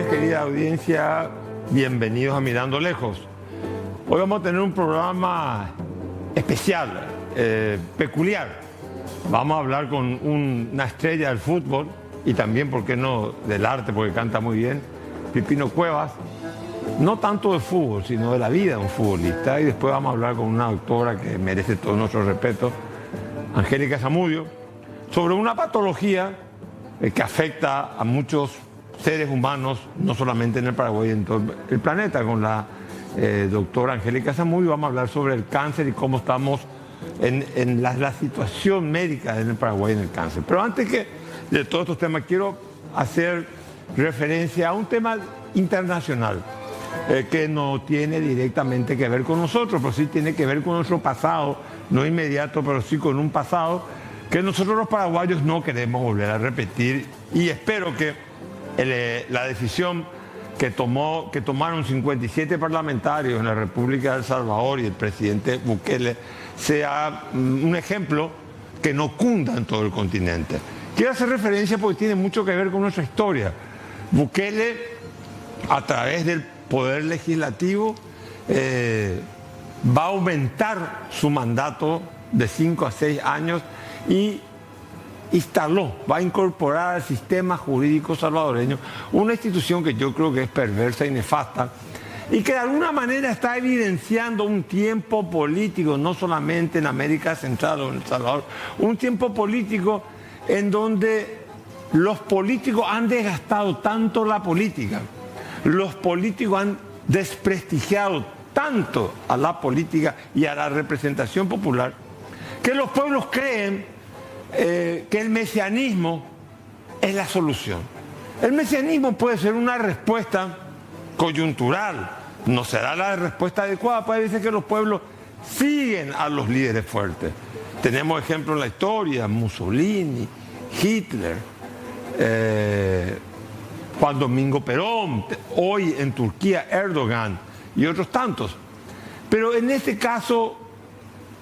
noches, querida audiencia. Bienvenidos a Mirando Lejos. Hoy vamos a tener un programa especial, peculiar. Vamos a hablar con una estrella del fútbol y también, ¿por qué no?, del arte, porque canta muy bien, Pipino Cuevas. No tanto de fútbol, sino de la vida de un futbolista. Y después vamos a hablar con una doctora que merece todo nuestro respeto, Angélica Zamudio, sobre una patología que afecta a muchos seres humanos, no solamente en el Paraguay, en todo el planeta. Con la doctora Angélica Zamudio vamos a hablar sobre el cáncer y cómo estamos en la situación médica en el Paraguay en el cáncer. Pero antes de todos estos temas, quiero hacer referencia a un tema internacional que no tiene directamente que ver con nosotros, pero sí tiene que ver con nuestro pasado, no inmediato, pero sí con un pasado que nosotros los paraguayos no queremos volver a repetir, y espero que la decisión que tomaron 57 parlamentarios en la República de El Salvador y el presidente Bukele sea un ejemplo que no cunda en todo el continente. Quiero hacer referencia porque tiene mucho que ver con nuestra historia. Bukele, a través del poder legislativo, va a aumentar su mandato de 5 a 6 años y va a incorporar al sistema jurídico salvadoreño una institución que yo creo que es perversa y nefasta y que de alguna manera está evidenciando un tiempo político, no solamente en América Central o en El Salvador, un tiempo político en donde los políticos han desgastado tanto la política, los políticos han desprestigiado tanto a la política y a la representación popular, que los pueblos creen que el mesianismo es la solución. El mesianismo puede ser una respuesta coyuntural, no será la respuesta adecuada. Puede decir que los pueblos siguen a los líderes fuertes. Tenemos ejemplos en la historia: Mussolini, Hitler, Juan Domingo Perón, hoy en Turquía Erdogan y otros tantos. Pero en este caso,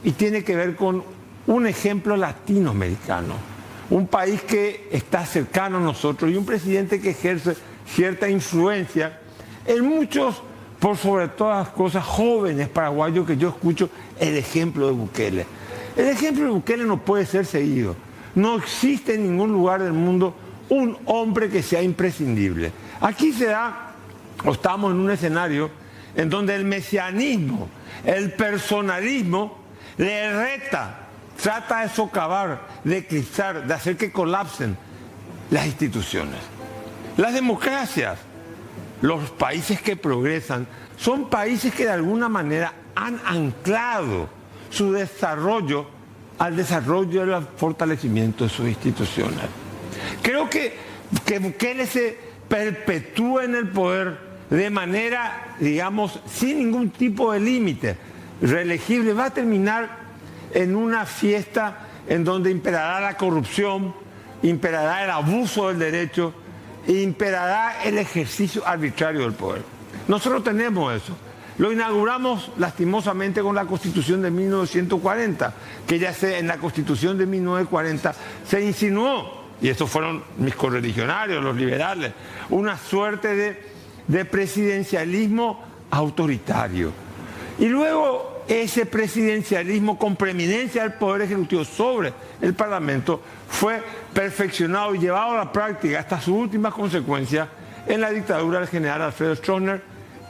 y tiene que ver con un ejemplo latinoamericano, un país que está cercano a nosotros y un presidente que ejerce cierta influencia en muchos, por sobre todas las cosas, jóvenes paraguayos que yo escucho el ejemplo de Bukele. El ejemplo de Bukele no puede ser seguido. No existe en ningún lugar del mundo un hombre que sea imprescindible. Aquí estamos en un escenario en donde el mesianismo, el personalismo, le reta, trata de socavar, de eclipsar, de hacer que colapsen las instituciones. Las democracias, los países que progresan, son países que de alguna manera han anclado su desarrollo al desarrollo y al fortalecimiento de sus instituciones. Creo que Bukele se perpetúa en el poder de manera, digamos, sin ningún tipo de límite reelegible. Va a terminar en una fiesta en donde imperará la corrupción, imperará el abuso del derecho e imperará el ejercicio arbitrario del poder. Nosotros tenemos eso. Lo inauguramos lastimosamente con la Constitución de 1940, que ya en la Constitución de 1940 se insinuó, y esos fueron mis correligionarios, los liberales, una suerte de presidencialismo autoritario. Y luego ese presidencialismo con preeminencia del Poder Ejecutivo sobre el Parlamento fue perfeccionado y llevado a la práctica hasta sus últimas consecuencias en la dictadura del general Alfredo Stroessner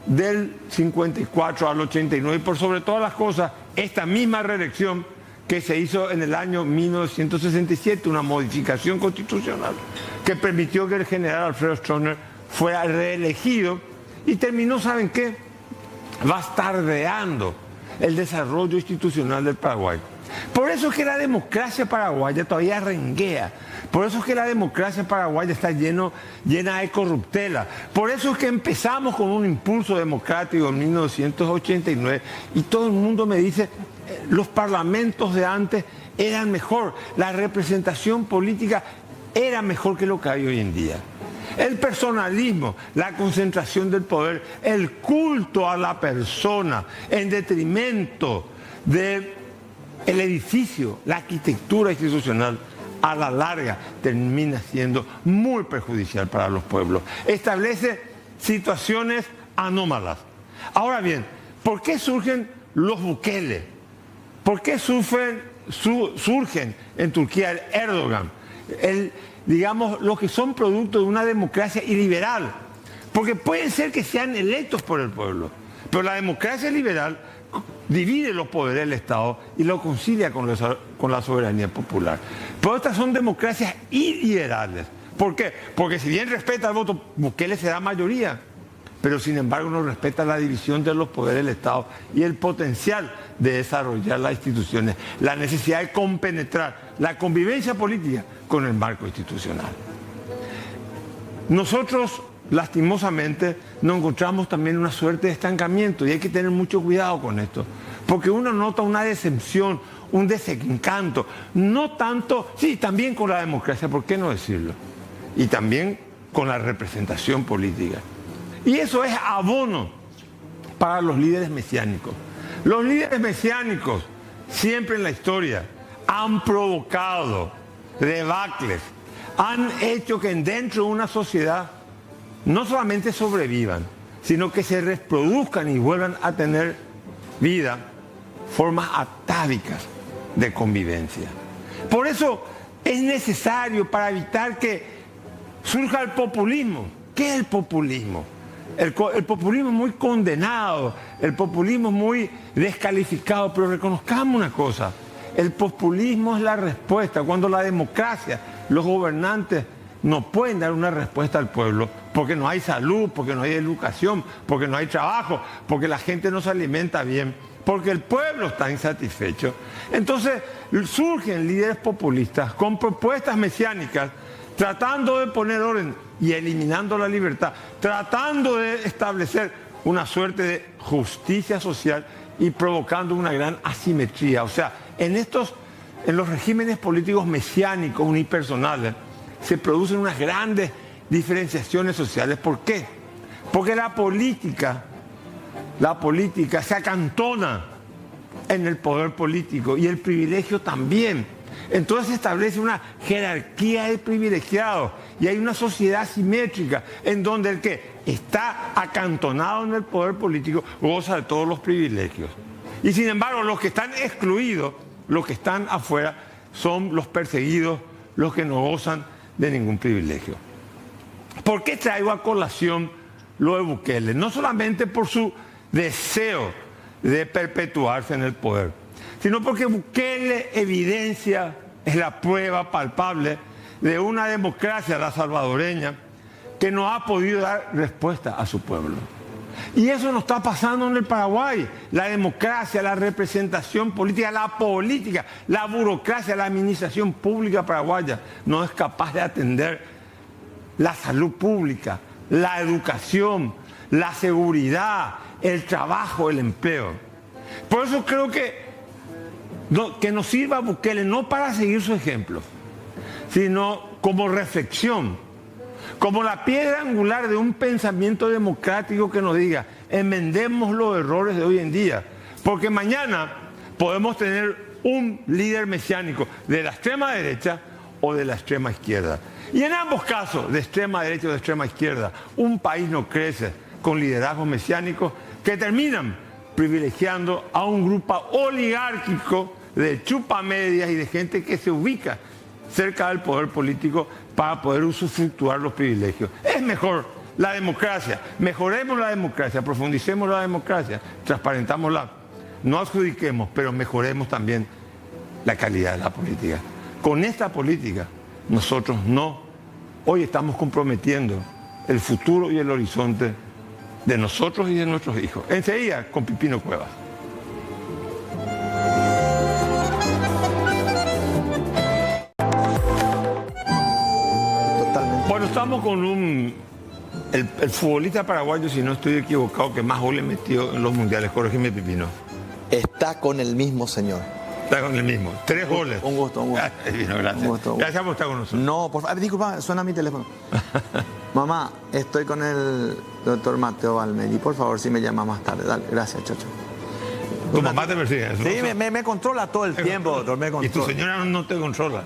del 54 al 89. Y por sobre todas las cosas, esta misma reelección que se hizo en el año 1967, una modificación constitucional que permitió que el general Alfredo Stroessner fuera reelegido y terminó, ¿saben qué?, bastardeando el desarrollo institucional del Paraguay. Por eso es que la democracia paraguaya todavía renguea. Por eso es que la democracia paraguaya está llena de corruptela. Por eso es que empezamos con un impulso democrático en 1989 y todo el mundo me dice, los parlamentos de antes eran mejor, la representación política era mejor que lo que hay hoy en día. El personalismo, la concentración del poder, el culto a la persona en detrimento del edificio, la arquitectura institucional, a la larga termina siendo muy perjudicial para los pueblos. Establece situaciones anómalas. Ahora bien, ¿por qué surgen los Bukele? ¿Por qué surgen en Turquía el Erdogan? Digamos, los que son producto de una democracia iliberal. Porque puede ser que sean electos por el pueblo, pero la democracia liberal divide los poderes del Estado y lo concilia con la soberanía popular. Pero estas son democracias iliberales. ¿Por qué? Porque si bien respeta el voto, Bukele se da mayoría, pero sin embargo no respeta la división de los poderes del Estado y el potencial de desarrollar las instituciones, la necesidad de compenetrar la convivencia política con el marco institucional. Nosotros, lastimosamente, nos encontramos también en una suerte de estancamiento y hay que tener mucho cuidado con esto, porque uno nota una decepción, un desencanto, no tanto, sí, también con la democracia, ¿por qué no decirlo? Y también con la representación política. Y eso es abono para los líderes mesiánicos. Los líderes mesiánicos, siempre en la historia, han provocado debacles, han hecho que dentro de una sociedad no solamente sobrevivan, sino que se reproduzcan y vuelvan a tener vida, formas atávicas de convivencia. Por eso es necesario, para evitar que surja el populismo. ¿Qué es el populismo? El populismo muy condenado, el populismo muy descalificado, pero reconozcamos una cosa, el populismo es la respuesta. Cuando la democracia, los gobernantes no pueden dar una respuesta al pueblo, porque no hay salud, porque no hay educación, porque no hay trabajo, porque la gente no se alimenta bien, porque el pueblo está insatisfecho. Entonces surgen líderes populistas con propuestas mesiánicas, tratando de poner orden y eliminando la libertad, tratando de establecer una suerte de justicia social y provocando una gran asimetría. O sea, en los regímenes políticos mesiánicos unipersonales se producen unas grandes diferenciaciones sociales. ¿Por qué? Porque la política se acantona en el poder político y el privilegio también. Entonces se establece una jerarquía de privilegiados y hay una sociedad simétrica en donde el que está acantonado en el poder político goza de todos los privilegios. Y sin embargo, los que están excluidos, los que están afuera, son los perseguidos, los que no gozan de ningún privilegio. ¿Por qué traigo a colación lo de Bukele? No solamente por su deseo de perpetuarse en el poder, sino porque Bukele evidencia, es la prueba palpable de una democracia, la salvadoreña, que no ha podido dar respuesta a su pueblo. Y eso no está pasando en el Paraguay. La democracia, la representación política, la burocracia, la administración pública paraguaya no es capaz de atender la salud pública, la educación, la seguridad, el trabajo, el empleo. Por eso creo que nos sirva Bukele no para seguir su ejemplo, sino como reflexión, como la piedra angular de un pensamiento democrático que nos diga, enmendemos los errores de hoy en día, porque mañana podemos tener un líder mesiánico de la extrema derecha o de la extrema izquierda. Y en ambos casos, de extrema derecha o de extrema izquierda, un país no crece con liderazgos mesiánicos que terminan privilegiando a un grupo oligárquico de chupamedias y de gente que se ubica cerca del poder político para poder usufructuar los privilegios. Es mejor la democracia, mejoremos la democracia, profundicemos la democracia, transparentámosla, no adjudiquemos, pero mejoremos también la calidad de la política. Con esta política nosotros hoy estamos comprometiendo el futuro y el horizonte de nosotros y de nuestros hijos. Enseguida con Pipino Cuevas. Bueno, estamos con el futbolista paraguayo, si no estoy equivocado, que más goles metió en los mundiales. Corrígeme, Pipino. Está con el mismo señor. Está con el mismo. 3 goles. Un gusto. Gracias. Un gusto. Gracias por estar con nosotros. No, por favor, disculpa, suena mi teléfono. Mamá, estoy con el doctor Mateo Valmeri. Por favor, si me llama más tarde. Dale, gracias, chacho. ¿Tu mamá te persigue? Sí, me controla todo el tiempo, doctor. Me controla. ¿Y tu señora no te controla?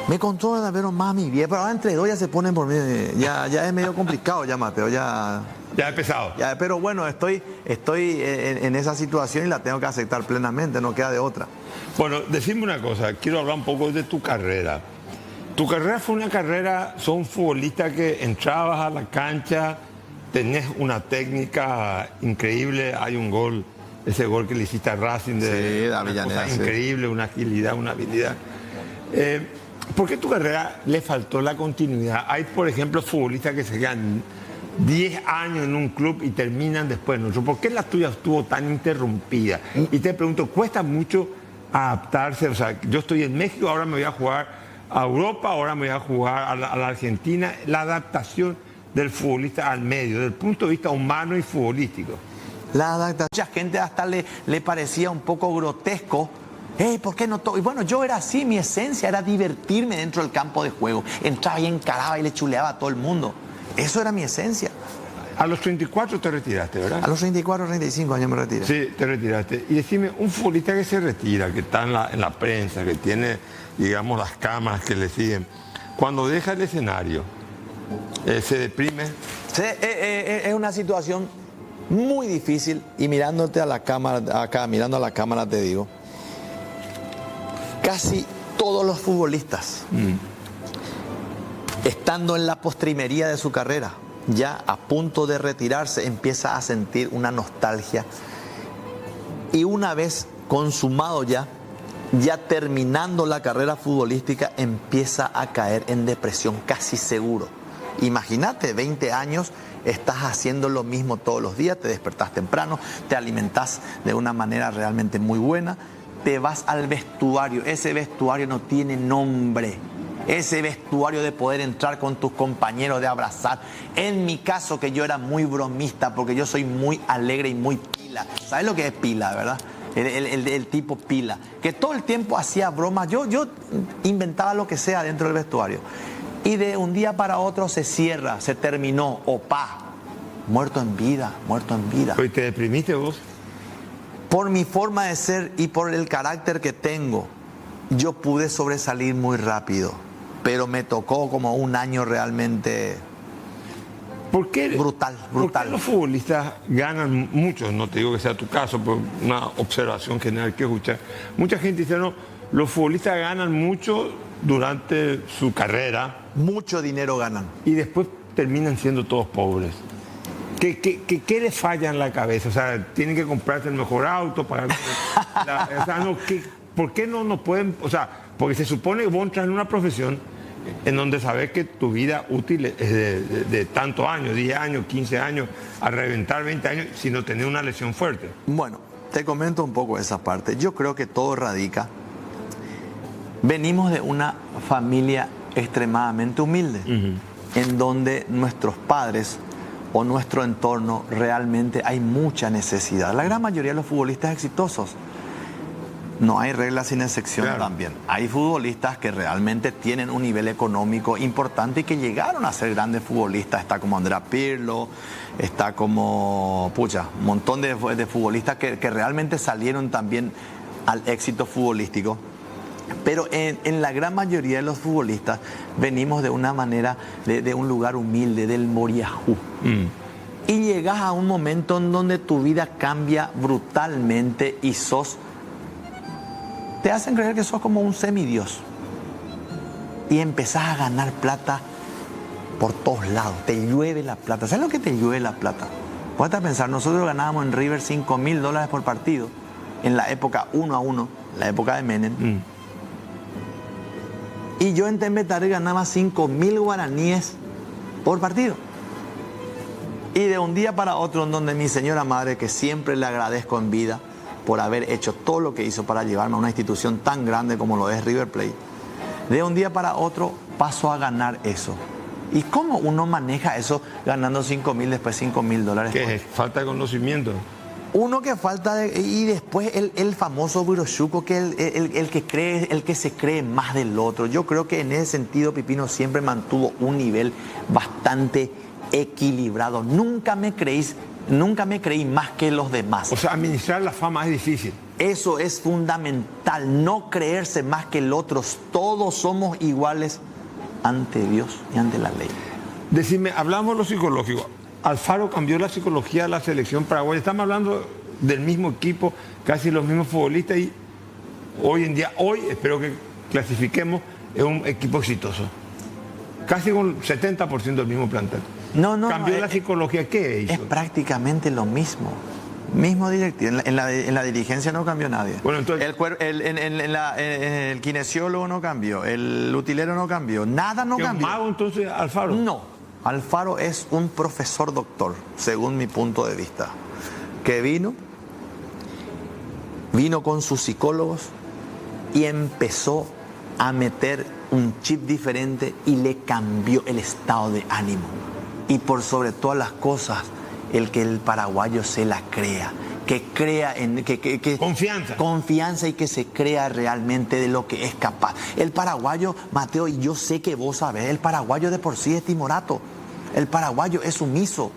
Me controla, pero mami, bien, pero ahora entre dos ya se ponen por mí. Ya es medio complicado ya, Mateo. Ya Ya he pesado. Ya, pero bueno, estoy en esa situación y la tengo que aceptar plenamente, no queda de otra. Bueno, decime una cosa, quiero hablar un poco de tu carrera. Tu carrera fue una carrera, sos un futbolista que entrabas a la cancha, tenés una técnica increíble, hay un gol, ese gol que le hiciste a Racing de Avellaneda, sí. Increíble, una agilidad, una habilidad. ¿Por qué tu carrera le faltó la continuidad? Hay, por ejemplo, futbolistas que se quedan 10 años en un club y terminan después en otro. ¿Por qué la tuya estuvo tan interrumpida? Y te pregunto, ¿cuesta mucho adaptarse? O sea, yo estoy en México, ahora me voy a jugar a Europa, ahora me voy a jugar a la Argentina. La adaptación del futbolista al medio, desde el punto de vista humano y futbolístico. La adaptación, mucha gente hasta le parecía un poco grotesco. ¿Por qué no todo? Y bueno, yo era así, mi esencia era divertirme dentro del campo de juego. Entraba y encaraba y le chuleaba a todo el mundo. Eso era mi esencia. A los 34 te retiraste, ¿verdad? A los 34, 35 años me retiré. Sí, te retiraste. Y decime, un futbolista que se retira, que está en la prensa, que tiene, digamos, las cámaras que le siguen, cuando deja el escenario, ¿se deprime? Es una situación muy difícil y mirándote a la cámara, acá, mirando a la cámara te digo, casi todos los futbolistas, estando en la postrimería de su carrera, ya a punto de retirarse, empieza a sentir una nostalgia. Y una vez consumado ya terminando la carrera futbolística, empieza a caer en depresión casi seguro. Imagínate, 20 años, estás haciendo lo mismo todos los días, te despertás temprano, te alimentás de una manera realmente muy buena, te vas al vestuario, ese vestuario no tiene nombre. Ese vestuario de poder entrar con tus compañeros, de abrazar. En mi caso, que yo era muy bromista, porque yo soy muy alegre y muy pila. ¿Sabes lo que es pila, verdad? El tipo pila. Que todo el tiempo hacía bromas. Yo inventaba lo que sea dentro del vestuario. Y de un día para otro se cierra, se terminó. Opa, muerto en vida, muerto en vida. ¿Y te deprimiste vos? Por mi forma de ser y por el carácter que tengo, yo pude sobresalir muy rápido. Pero me tocó como un año realmente brutal. ¿Por qué los futbolistas ganan mucho? No te digo que sea tu caso, pero una observación general que escuchar. Mucha gente dice, no, los futbolistas ganan mucho durante su carrera. Mucho dinero ganan. Y después terminan siendo todos pobres. ¿Qué les falla en la cabeza? O sea, tienen que comprarse el mejor auto, pagar... o sea, no, ¿por qué no pueden? O sea, porque se supone que vos entras en una profesión en donde sabes que tu vida útil es de tantos años, 10 años, 15 años, a reventar 20 años, sino tener una lesión fuerte. Bueno, te comento un poco esa parte. Yo creo que todo radica. Venimos de una familia extremadamente humilde, en donde nuestros padres o nuestro entorno realmente hay mucha necesidad. La gran mayoría de los futbolistas exitosos, no hay reglas sin excepción, claro. También hay futbolistas que realmente tienen un nivel económico importante y que llegaron a ser grandes futbolistas. Está como Andrea Pirlo, está como un montón de futbolistas que realmente salieron también al éxito futbolístico. Pero en la gran mayoría de los futbolistas venimos de una manera, de un lugar humilde, del Moriajú. Y llegas a un momento en donde tu vida cambia brutalmente y te hacen creer que sos como un semidios. Y empezás a ganar plata por todos lados. Te llueve la plata. ¿Sabes lo que te llueve la plata? Puedes pensar, nosotros ganábamos en River $5.000 por partido en la época 1-1, la época de Menem. Y yo en Tembetare ganaba 5.000 guaraníes por partido. Y de un día para otro, en donde mi señora madre, que siempre le agradezco en vida por haber hecho todo lo que hizo para llevarme a una institución tan grande como lo es River Plate, de un día para otro paso a ganar eso. ¿Y cómo uno maneja eso ganando 5.000, después $5.000? ¿Qué es? Falta de conocimiento. Uno que falta y después el famoso Viroshuko, que el que se cree más del otro. Yo creo que en ese sentido Pipino siempre mantuvo un nivel bastante equilibrado. Nunca me creí más que los demás. O sea, administrar la fama es difícil. Eso es fundamental, no creerse más que el otro. Todos somos iguales ante Dios y ante la ley. Decime, hablamos de lo psicológico. Alfaro cambió la psicología de la selección paraguaya. Estamos hablando del mismo equipo, casi los mismos futbolistas, y hoy en día, espero que clasifiquemos, es un equipo exitoso. Casi con 70% del mismo plantel. Cambió la psicología. ¿Qué hizo? Es prácticamente lo mismo. Mismo directivo. En la dirigencia no cambió nadie. Bueno, entonces, el kinesiólogo no cambió. El utilero no cambió. Nada no cambió. ¿Es mago entonces Alfaro? No. Alfaro es un profesor doctor, según mi punto de vista. Que vino con sus psicólogos y empezó a meter un chip diferente y le cambió el estado de ánimo. Y por sobre todas las cosas, el paraguayo se la crea, que crea en confianza y que se crea realmente de lo que es capaz. El paraguayo, Mateo, y yo sé que vos sabés, el paraguayo de por sí es timorato, el paraguayo es sumiso.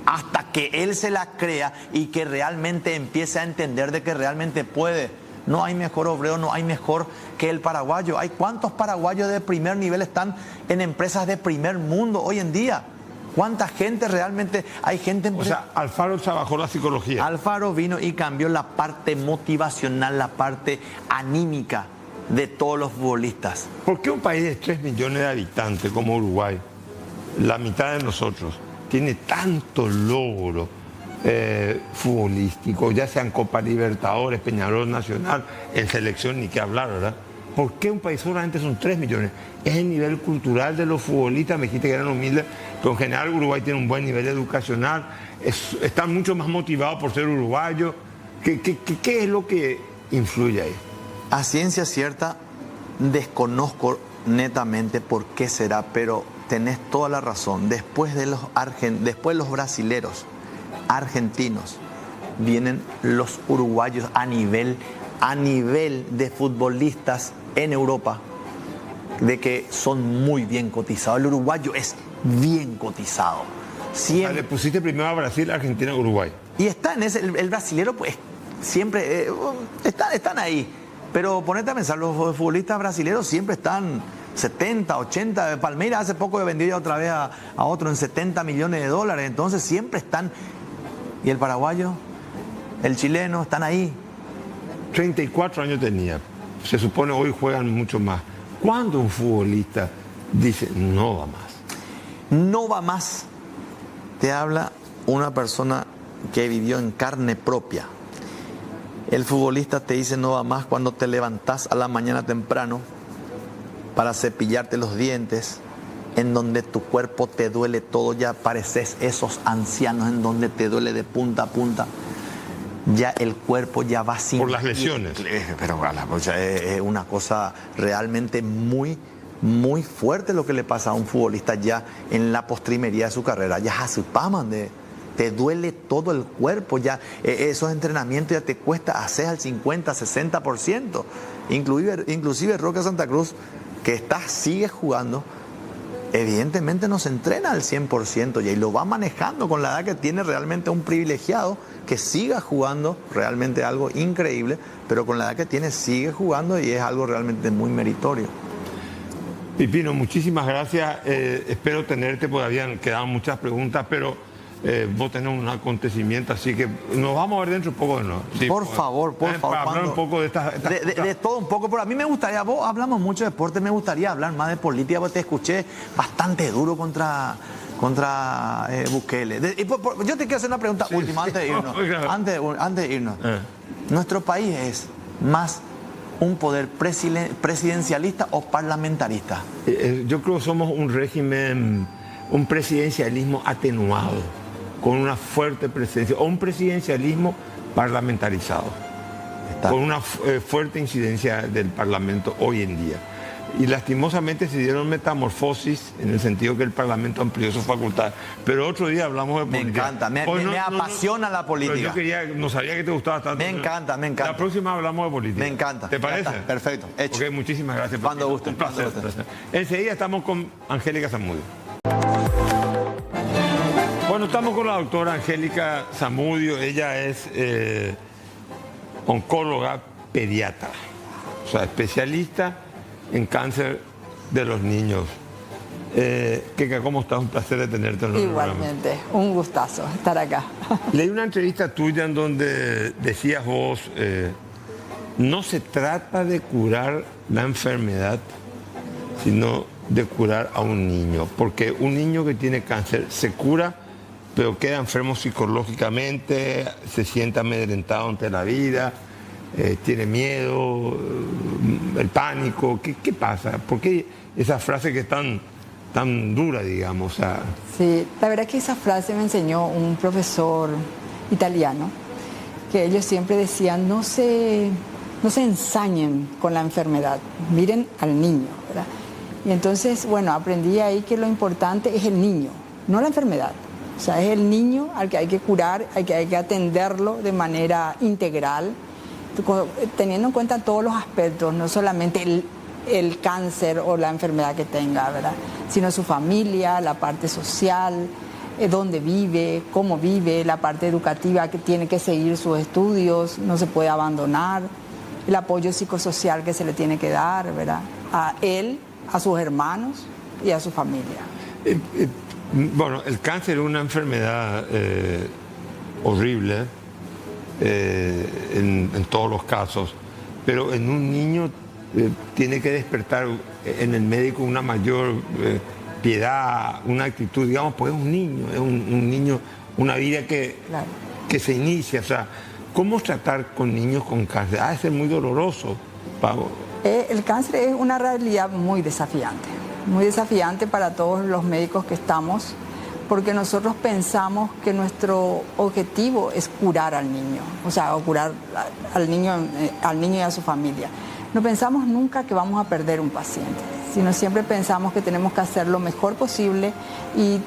Hasta que él se la crea y que realmente empiece a entender de que realmente puede. No hay mejor obrero, no hay mejor que el paraguayo. Hay cuántos paraguayos de primer nivel están en empresas de primer mundo hoy en día. ¿Cuánta gente realmente? Hay gente... O sea, Alfaro trabajó la psicología. Alfaro vino y cambió la parte motivacional, la parte anímica de todos los futbolistas. ¿Por qué un país de 3 millones de habitantes como Uruguay, la mitad de nosotros, tiene tanto logro futbolístico, ya sea en Copa Libertadores, Peñarol Nacional, en selección, ni que hablar, ¿verdad? ¿Por qué un país solamente son 3 millones? Es el nivel cultural de los futbolistas, me dijiste que eran humildes, pero en general Uruguay tiene un buen nivel educacional, están mucho más motivados por ser uruguayos. ¿Qué es lo que influye ahí? A ciencia cierta, desconozco netamente por qué será, pero tenés toda la razón. Después de los brasileros, argentinos, vienen los uruguayos a nivel de futbolistas en Europa, de que son muy bien cotizados. El uruguayo es bien cotizado. Siempre. Le pusiste primero a Brasil, Argentina, Uruguay. Y está en ese, el brasilero, pues siempre están ahí. Pero ponete a pensar, los futbolistas brasileños siempre están 70, 80. Palmeiras hace poco vendió ya otra vez a otro en 70 millones de dólares. Entonces siempre están. Y el paraguayo, el chileno, están ahí. 34 años tenía. Se supone hoy juegan mucho más. ¿Cuándo un futbolista dice no va más? No va más. Te habla una persona que vivió en carne propia. El futbolista te dice no va más cuando te levantás a la mañana temprano para cepillarte los dientes, en donde tu cuerpo te duele todo, ya pareces esos ancianos en donde te duele de punta a punta. Ya el cuerpo ya va sin... Por las lesiones. Pero es una cosa realmente muy, muy fuerte lo que le pasa a un futbolista ya en la postrimería de su carrera. Ya se paman te duele todo el cuerpo, ya esos entrenamientos ya te cuesta hacer al 50, 60%. Inclusive Roca Santa Cruz, que sigue jugando, evidentemente no se entrena al 100% y lo va manejando con la edad que tiene, realmente un privilegiado que siga jugando, realmente algo increíble, pero con la edad que tiene sigue jugando y es algo realmente muy meritorio. Pipino, muchísimas gracias, espero tenerte, porque habían quedado muchas preguntas, pero vos tenés un acontecimiento, así que nos vamos a ver dentro un poco de nuevo. Sí, por favor. Para hablar un poco de estas de todo un poco, pero a mí me gustaría, vos hablamos mucho de deporte, me gustaría hablar más de política, porque te escuché bastante duro contra Bukele. Yo te quiero hacer una pregunta última antes de irnos. Antes de irnos. ¿Nuestro país es más un poder presidencialista o parlamentarista? Yo creo que somos un régimen, un presidencialismo atenuado, con una fuerte presencia, o un presidencialismo parlamentarizado, con una fuerte incidencia del Parlamento hoy en día. Y lastimosamente se dieron metamorfosis en el sentido que el Parlamento amplió sus facultades. Pero otro día hablamos de política. Me encanta, me apasiona la política. No sabía que te gustaba tanto. Me encanta. La próxima hablamos de política. Me encanta. ¿Te parece? Perfecto, hecho. Ok, muchísimas gracias. Cuando guste. Un placer. Enseguida estamos con Angélica Zamudio. Bueno, estamos con la doctora Angélica Zamudio. Ella es oncóloga pediatra, o sea, especialista en cáncer de los niños. Keka, ¿cómo estás? Un placer de tenerte en el Igualmente, un gustazo estar acá. Leí una entrevista tuya en donde decías vos, no se trata de curar la enfermedad, sino de curar a un niño, porque un niño que tiene cáncer se cura, pero queda enfermo psicológicamente, se siente amedrentado ante la vida, tiene miedo, el pánico. ¿Qué pasa? ¿Por qué esa frase que es tan dura, digamos? O sea... Sí, la verdad que esa frase me enseñó un profesor italiano, que ellos siempre decían, no se ensañen con la enfermedad, miren al niño, ¿verdad? Y entonces, bueno, aprendí ahí que lo importante es el niño, no la enfermedad. O sea, es el niño al que hay que curar, hay que atenderlo de manera integral, teniendo en cuenta todos los aspectos, no solamente el cáncer o la enfermedad que tenga, ¿verdad? Sino su familia, la parte social, dónde vive, cómo vive, la parte educativa que tiene que seguir sus estudios, no se puede abandonar, el apoyo psicosocial que se le tiene que dar, ¿verdad? A él, a sus hermanos y a su familia. Bueno, el cáncer es una enfermedad horrible en todos los casos, pero en un niño tiene que despertar en el médico una mayor piedad, una actitud, digamos, pues es un niño, un niño, una vida Claro. que se inicia. O sea, ¿cómo tratar con niños con cáncer? Ha de ser muy doloroso, Pavo. El cáncer es una realidad muy desafiante para todos los médicos que estamos, porque nosotros pensamos que nuestro objetivo es curar al niño, o sea, o curar al niño y a su familia. No pensamos nunca que vamos a perder un paciente, sino siempre pensamos que tenemos que hacer lo mejor posible y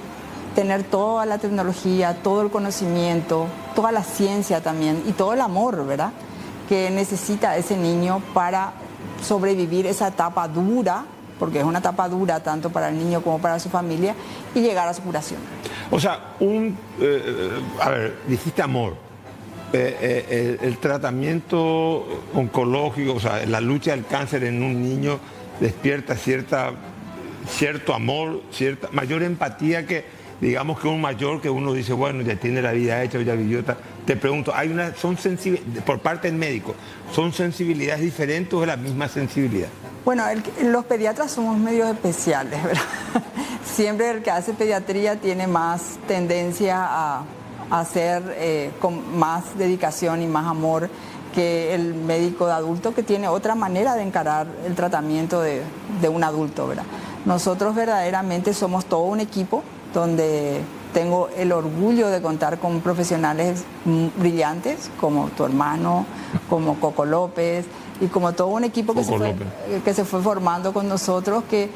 tener toda la tecnología, todo el conocimiento, toda la ciencia también y todo el amor, ¿verdad?, que necesita ese niño para sobrevivir esa etapa dura, porque es una etapa dura tanto para el niño como para su familia, y llegar a su curación. O sea, a ver, dijiste amor. El tratamiento oncológico, o sea, la lucha del cáncer en un niño despierta cierto amor, cierta mayor empatía que, digamos, que un mayor que uno dice, bueno, ya tiene la vida hecha, ya vivió. Te pregunto, por parte del médico, ¿son sensibilidades diferentes o es la misma sensibilidad? Bueno, los pediatras somos medios especiales, ¿verdad? Siempre el que hace pediatría tiene más tendencia a hacer con más dedicación y más amor que el médico de adulto, que tiene otra manera de encarar el tratamiento de un adulto, ¿verdad? Nosotros verdaderamente somos todo un equipo donde tengo el orgullo de contar con profesionales brillantes como tu hermano, como Coco López y como todo un equipo que se fue formando con nosotros, que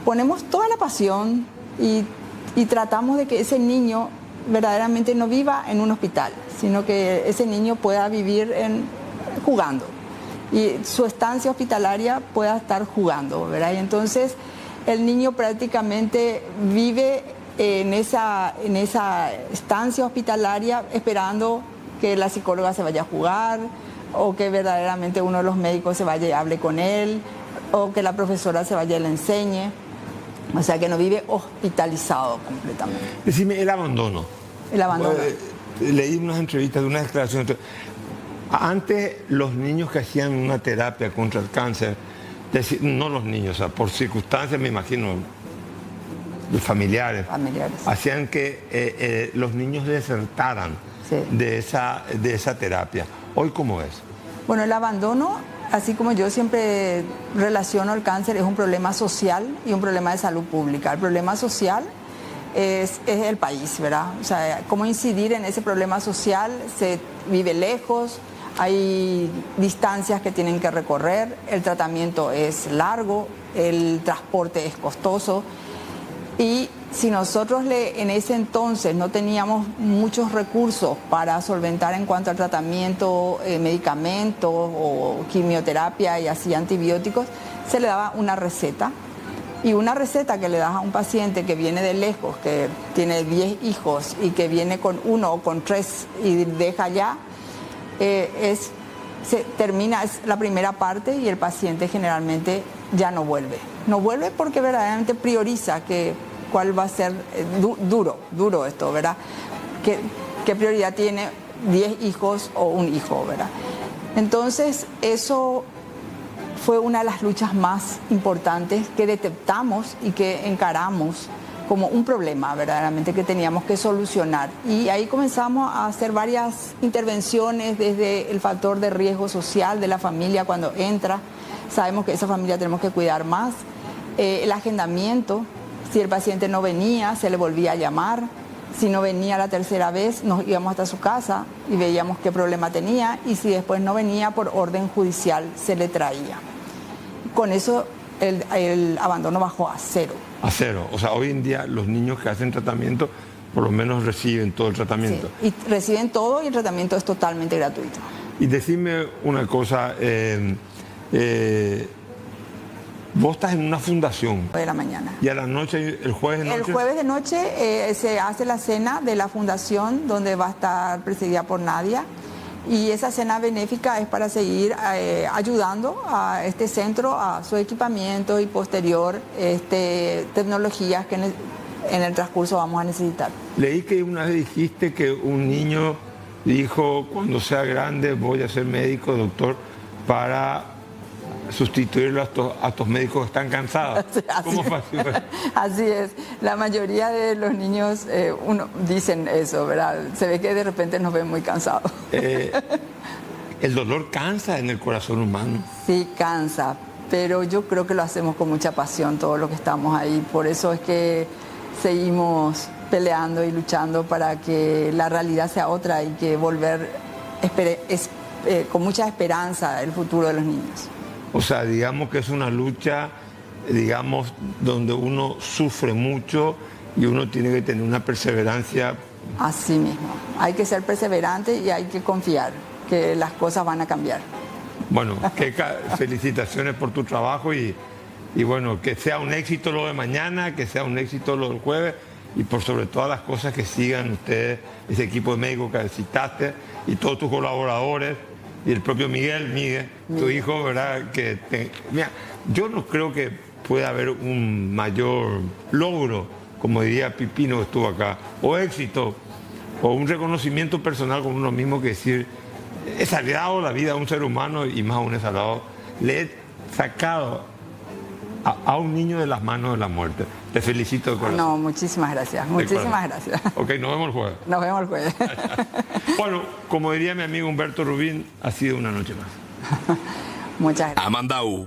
ponemos toda la pasión y tratamos de que ese niño verdaderamente no viva en un hospital, sino que ese niño pueda vivir jugando y su estancia hospitalaria pueda estar jugando, ¿verdad? Y entonces el niño prácticamente vive en esa estancia hospitalaria esperando que la psicóloga se vaya a jugar o que verdaderamente uno de los médicos se vaya y hable con él o que la profesora se vaya y le enseñe. O sea, que no vive hospitalizado completamente. Decime, el abandono. El abandono. Leí unas entrevistas de unas declaraciones. Antes, los niños que hacían una terapia contra el cáncer, no los niños, o sea, por circunstancias, me imagino, familiares, hacían que los niños desertaran de esa terapia. ¿Hoy cómo es? Bueno, el abandono, así como yo siempre relaciono el cáncer, es un problema social y un problema de salud pública. El problema social es el país, ¿verdad? O sea, cómo incidir en ese problema social, se vive lejos, hay distancias que tienen que recorrer, el tratamiento es largo, el transporte es costoso. Y si nosotros en ese entonces no teníamos muchos recursos para solventar en cuanto al tratamiento, medicamentos o quimioterapia y así antibióticos, se le daba una receta. Y una receta que le das a un paciente que viene de lejos, que tiene 10 hijos y que viene con 1 o con 3 y deja ya, es la primera parte y el paciente generalmente ya no vuelve. No vuelve porque verdaderamente prioriza cuál va a ser duro esto, ¿verdad? ¿Qué prioridad tiene 10 hijos o un hijo, ¿verdad? Entonces, eso fue una de las luchas más importantes que detectamos y que encaramos como un problema verdaderamente que teníamos que solucionar. Y ahí comenzamos a hacer varias intervenciones desde el factor de riesgo social de la familia cuando entra. Sabemos que esa familia tenemos que cuidar más. El agendamiento, si el paciente no venía, se le volvía a llamar. Si no venía la tercera vez, nos íbamos hasta su casa y veíamos qué problema tenía. Y si después no venía, por orden judicial se le traía. Con eso el abandono bajó a cero. A cero. O sea, hoy en día los niños que hacen tratamiento por lo menos reciben todo el tratamiento. Sí, y reciben todo y el tratamiento es totalmente gratuito. Y decime una cosa, vos estás en una fundación. De la mañana. Y a la noche, el jueves de noche. El jueves de noche se hace la cena de la fundación donde va a estar presidida por Nadia. Y esa cena benéfica es para seguir ayudando a este centro, a su equipamiento y posterior tecnologías que en el transcurso vamos a necesitar. Leí que una vez dijiste que un niño dijo, cuando sea grande voy a ser médico, doctor, para sustituirlo a estos médicos que están cansados. ¿Cómo fue? Así es. La mayoría de los niños dicen eso, ¿verdad? Se ve que de repente nos ven muy cansados. El dolor cansa en el corazón humano. Sí, cansa, pero yo creo que lo hacemos con mucha pasión todos los que estamos ahí. Por eso es que seguimos peleando y luchando para que la realidad sea otra y que volver con mucha esperanza el futuro de los niños. O sea, digamos que es una lucha, digamos, donde uno sufre mucho y uno tiene que tener una perseverancia. Así mismo. Hay que ser perseverante y hay que confiar que las cosas van a cambiar. Bueno, felicitaciones por tu trabajo y bueno, que sea un éxito lo de mañana, que sea un éxito lo del jueves y por sobre todas las cosas que sigan ustedes, ese equipo de médicos que citaste y todos tus colaboradores. Y el propio Miguel, tu hijo, ¿verdad? Mira, yo no creo que pueda haber un mayor logro, como diría Pipino que estuvo acá, o éxito, o un reconocimiento personal con uno mismo que decir, he salvado la vida a un ser humano y más aún he salvado, le he sacado a un niño de las manos de la muerte. Te felicito de corazón. No, muchísimas gracias, muchísimas gracias. Ok, nos vemos el jueves. Nos vemos el jueves. Bueno, como diría mi amigo Humberto Rubín, ha sido una noche más. Muchas gracias. Amandau.